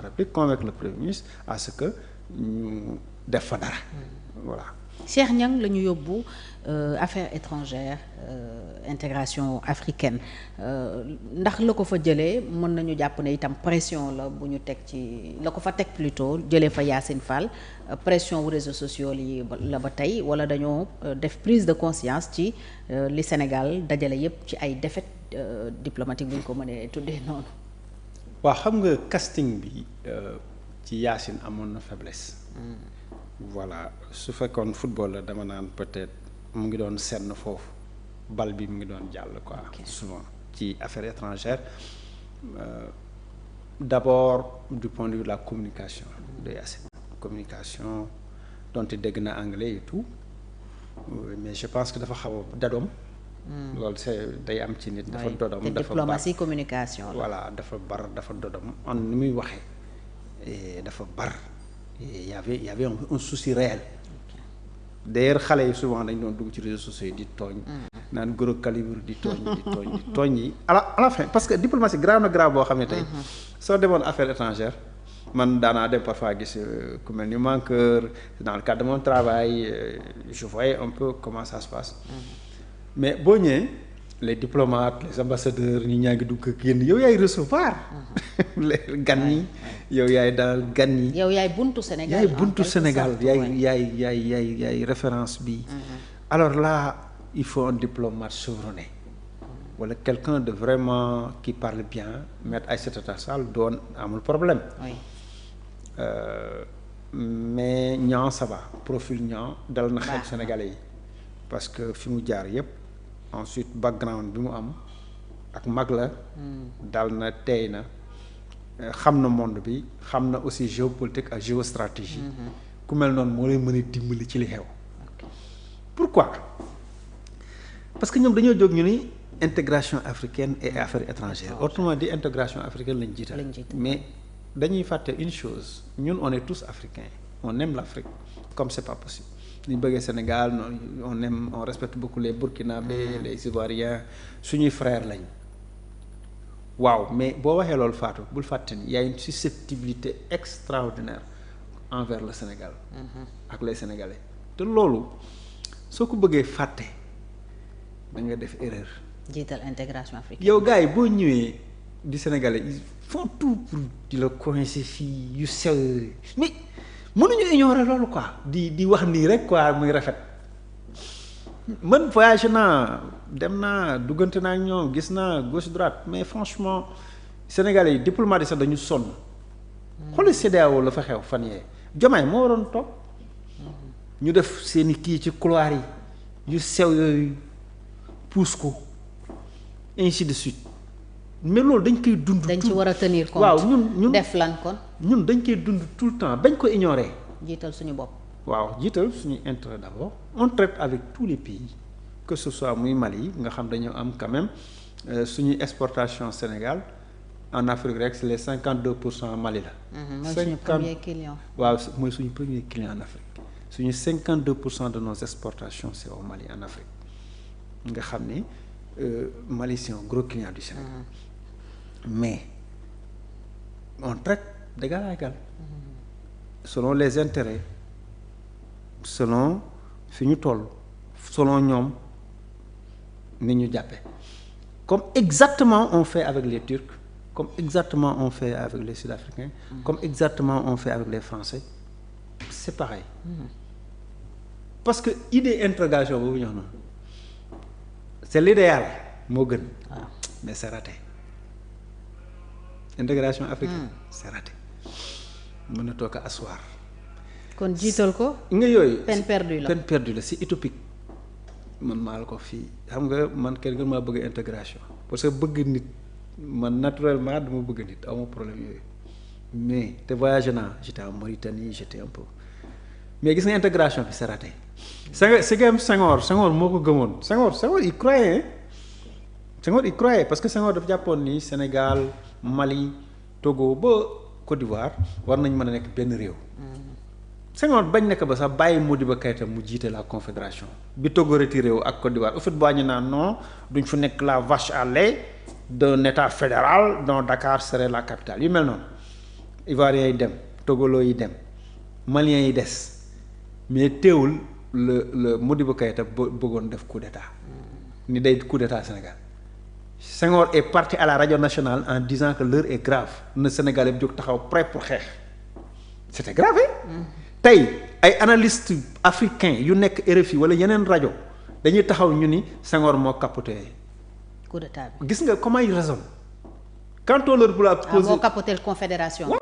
République convaincre le Premier ministre à ce que ñu def fa dara voilà. Cheikh Niang la ñu yóbbu affaires étrangères intégration africaine ndax la ko fa jëlee mën nañu jàpp ne itam pression la bu ñu teg ci la ko fa teg plutôt jëlee fa Yacine Fall pression wu réseaux sociaux yi la ba tey wala dañoo def prise de conscience ci li Sénégal dajale yépp ci ay défaites diplomatique bu ñu ko mënee tuddee noonu. waaw xam nga casting bi ci Yacine amoon na faiblesse. voilà su fekkoon football la dama naan peut-être mu ngi doon senn foofu bal bi mu ngi doon jàll quoi. souvent ci affaires étrangères d'abord du point de vue de la communication de Yacine. communication donte dégg na anglais et tout mais je pense que dafa xaw a dadoom. loolu c'est day am ci nit. dafa dodom te dafa diplomatie communication la. voilà dafa dodom on ni muy waxee dafa bar. y avait un souci réel. D'ailleurs xale yi souvent dañ doon dugg ci réseaux sociaux yi di tooñ. naan gros calibre di tooñ yi à la fin parce que diplomatie grave na grave boo xam ne tey. soo demoon affaires étrangères man daanaa dem parfois gis ku mel ni Mankeur dans le cadre de mon travail je voyais un peu comment ça se passe. mais boo ñëwee les diplomates les ambassadeurs ñi ñaa ngi dugg ak génn yow yaay recevoir. gan yi yow yaay daal gan yi. yow yaay buntu Sénégal. yaay référence bi. alors là il faut un diplomate chevronné wala quelqu'un de vraiment qui parle bien Maître Aïssata Tall Sall doon amul problème. oui. mais Niang ça va profil Niang dal na xel Sénégalais yi parce que fi mu jaar yépp ensuite background bi mu am ak mag la. dal na tey na. xam na monde bi xam na aussi géopolitique ak géostratégie. ku mel noonu moo lay mën a dimbali ci li xew. pourquoi parce que ñoom dañoo jóg ñu ni intégration africaine et affaires étrangères autrement dit intégration africaine lañ jiital. mais dañuy fàtte une chose ñun on est tous africains on aime l'Afrique comme c'est pas possible. ñu bëggee Sénégal on respecte beaucoup les Burkinabés les Ivoiriens suñuy frères lañ. waaw mais boo waxee loolu Fatou bul fàtte ni y a une susceptibilité extraordinaire envers le Sénégal. ak les Sénégalais te loolu soo ko bëggee fàtte da nga def erreur. jiital intégration africaine. yow gars yi boo ñëwee di Sénégalais ils font tout pour di la coincer fii yu sew mais mënuñu ignorer loolu quoi di wax nii rek quoi muy rafet. man voyagé naa dem naa duggante naa ak ñoom gis naa gauche droite mais franchement Sénégalais yi diplomate yi sax dañu sonn. xooli CEDEAO la fa xew fan yee Diomaye moo waroon toog ñu def seeni kii ci couloir yi yu sew yooyu pousse ko ainsi de suite mais loolu dañ koy dund. dañ ci war a tenir compte. waaw ñun def lan kon. ñun dañ koy dund tout le temps bañ ko ignorer. jiital suñu bopp. waaw jiital suñu intérêt d'abord on traite avec tous les pays que ce soit muy Mali nga xam dañoo am quand même suñu exportation Sénégal en Afrique rek c'est les 52% Mali la. mooy suñu premier client. waaw mooy suñu premier client en Afrique suñu 52% de nos exportations c'est au Mali en Afrique nga xam ni Mali c'est un gros client du Sénégal. mais on traite d'égal à égal. selon les intérêts. selon fi ñu toll selon ñoom ni ñu jàppe comme exactement on fait avec les Turcs comme exactement on fait avec les Sud-Africains comme exactement on fait avec les Français c'est pareil parce que idée intégration boobu ñoo noonu c'est l'idéal moo gën mais c'est raté intégration africaine c'est raté mën na toog a asseoir kon jiital ko. nga yooyu peine perdue la c'est utopique man maa la ko fii xam nga man kenn gën maa bëgg intégration parce que bëgg nit man naturellement dama bëgg nit amoo problème yooyu mais te voyagé naa j'étais en Mauritanie j'étais un peu mais gis nga intégration bi c'est raté. Senghor moo ko gëmoon Senghor il croyait parce que Senghor dafa jàppoon ni Sénégal Mali Togo ba Côte d'Ivoire war nañ mën a nekk benn réew. Senghor bañ nekk ba sax bàyyi Modibo Keïta mu jiite la confédération bi Togo retiré wu ak Côte d'Ivoire au fait boo ñu naan non duñ fu nekk la vache à lait d'un état fédéral dont Dakar serait la capitale yu mel noonu Ivoiriens yi dem Togolais yi dem Maliens yi des mais teewul le Modibo Keïta bëggoon def coup d'état ni day coup d'état Sénégal Senghor est parti à la radio nationale en disant que l'heure est grave na Sénégal yëpp jóg taxaw prêt pour xeex c'était grave tey ay analystes africains yu nekk RFI wala yeneen rajo dañuy taxaw ñu ni Senghor moo capoté coup d'état bi. gis nga comment ils raisonnent quand on leur a posé moo capoté confédération. waaw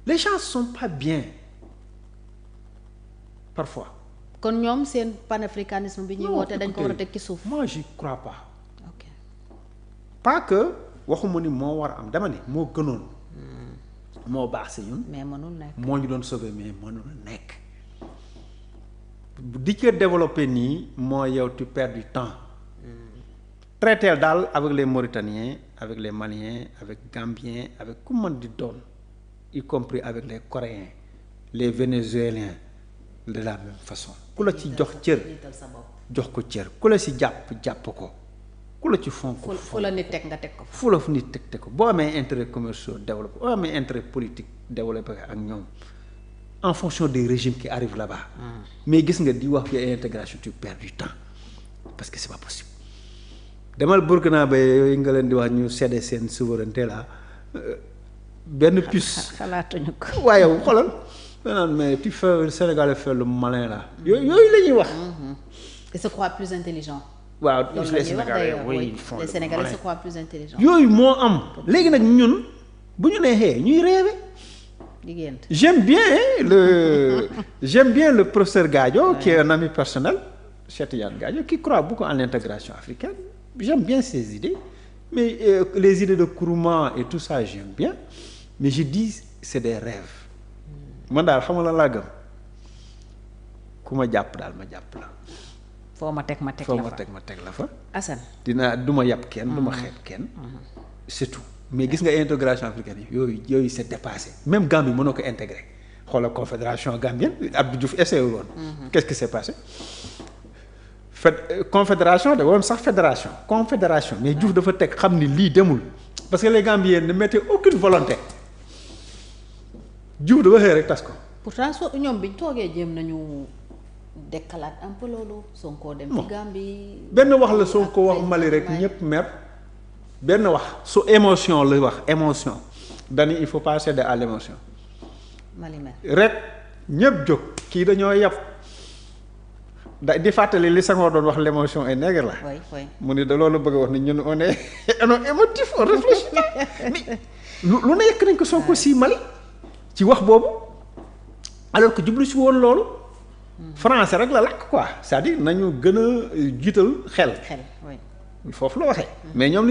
les gens sont pas bien parfois. kon ñoom seen panafricanisme bi ñuy woote dañ ko war a teg ci suuf. moi j'y crois pas. ok pas que waxuma ni moo war a am dama ni moo gënoon. moo baax si ñun. mais mënul nekk. moo ñu doon sauver mais mënul nekk. di ko développer nii moo yow tu perds du temps. traiter daal avec les Mauritaniens avec les Maliens avec Gambiens avec ku mën di doon y compris avec les Coréens les Vénézuéliens de la même façon ku la ci jox cër jox ko cër ku la si jàpp ko ku la ci fonk fu la nit teg nga teg ko fu la fu nit teg ko boo amee intérêt commerciaux développé boo amee intérêt politique développé ak ñoom en fonction des régimes qui arrivent là-bas mais gis nga di wax fi intégration tu perds du temps parce que c'est pas possible demal Burkina ba yooyu nga leen di wax ñu céder seen souveraineté là benn puce xalaatuñu ko waaye xoolal maanaam mais tu fais Sénégal fait le malin là yooyu la ñuy wax. ils se croient plus intelligents. waaw les Sénégalais oui les Sénégalais se croient plus intelligents. yooyu moo am léegi nag ñun bu ñu neexee ñuy rêver. diggante j'aime bien le professeur Gadio qui est un ami personnel Cheikh Tidiane Gadio qui croit beaucoup en l'intégration africaine j'aime bien ses idées mais les idées de Nkrumah et tout ça j'aime bien mais je dis c'est des rêves man daal xam nga lan laa gëm ku ma jàpp daal ma jàpp la. foo ma teg ma teg la fa. Assane du ma yàpp kenn du ma xeeb kenn. c'est tout mais gis nga intégration africaine yooyu c'est dépassé même Gambie mënoo ko intégrer xoolal confédération gambienne Abdou Diouf essayé woon. qu'est-ce qui s'est passé. confédération da woon sax fédération confédération mais Diouf dafa teg xam ni lii demul parce que les Gambiens ne mettaient aucune volonté Diouf dafa xëy rek tas ko. pourtant ñoom biñ toogee jéem nañu dekkalaat un peu loolu Sonko dem ci Gambie. benn wax la Sonko wax Mali rek ñëpp mer benn wax su émotion la wax émotion dañu il faut pas céder à l'émotion. Mali mer rek ñëpp jóg kii dañoo yàpp. di fàttali li Senghor doon wax l'émotion est nègre la. oui mu ni da loolu bëgg a wax ni ñun on est émotif on réfléchit mais lu ne yekk nañ ko Sonko si Mali ci wax boobu alors que jublu si woon loolu. français rek la lakk quoi c'est-à-dire nañu gën a jiital xel. oui foofu la waxee mais ñoom.